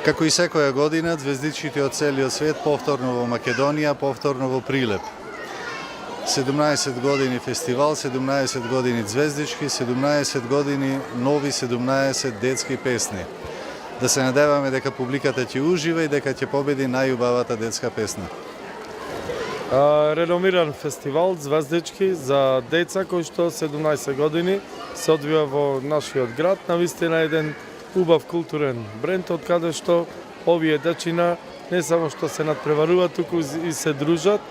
Како и секоја година, звездичките од целиот свет повторно во Македонија, повторно во Прилеп. 17 години фестивал, 17 години звездички, 17 години нови 17 детски песни. Да се надеваме дека публиката ќе ужива и дека ќе победи најубавата детска песна. Реномиран фестивал звездички за деца кој што 17 години се одвива во нашиот град. Навистина еден убав културен бренд од каде што овие дечина не само што се надпреваруваат, туку и се дружат.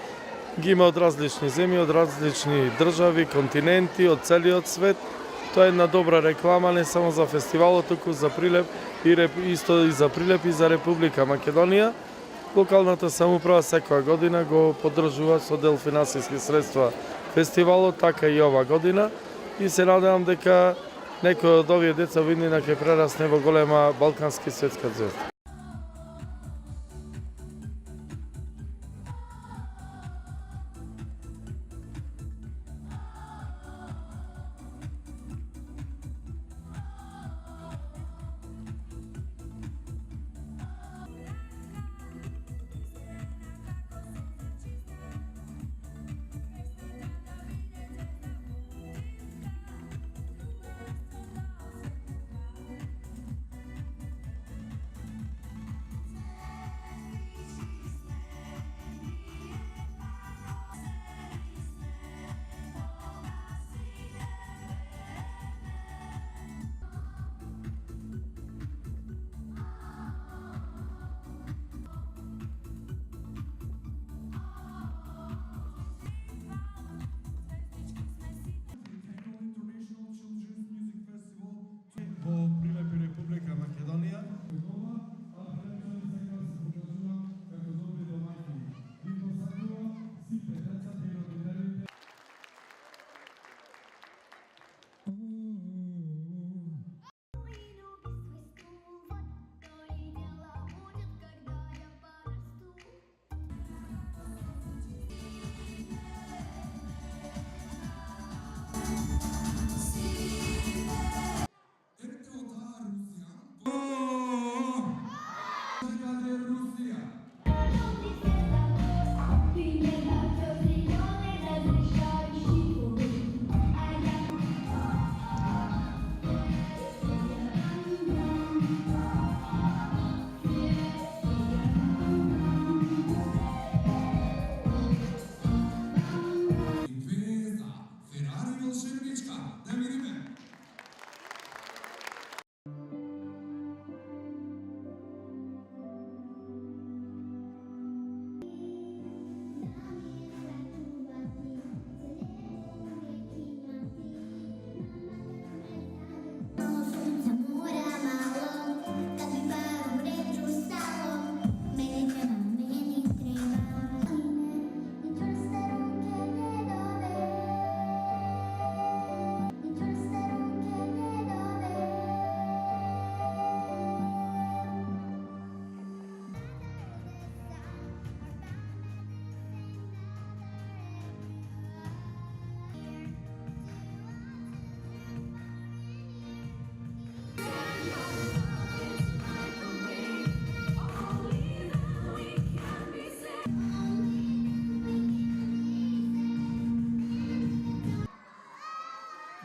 Ги има од различни земји, од различни држави, континенти, од целиот свет. Тоа е една добра реклама не само за фестивалот, туку за Прилеп и исто и за Прилеп и за Република Македонија. Локалната самоуправа секоја година го поддржува со дел финансиски средства фестивалот, така и ова година. И се надевам дека некој од овие деца во иднина ќе прерасне во голема балкански светска звезда.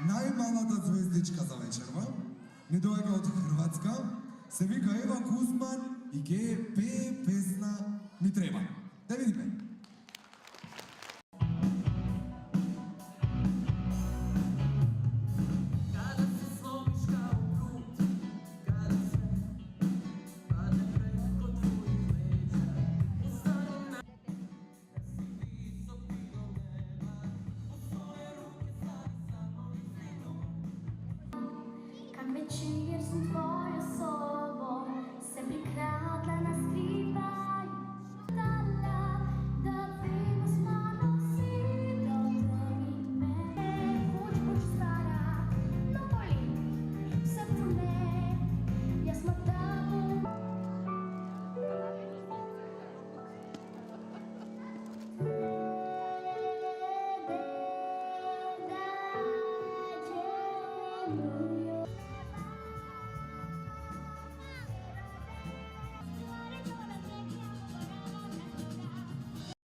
Најмалата звездичка за вечерва ни доаѓа од Хрватска, се вика Ева Кузман и ге пее песна Ми треба. Да видиме.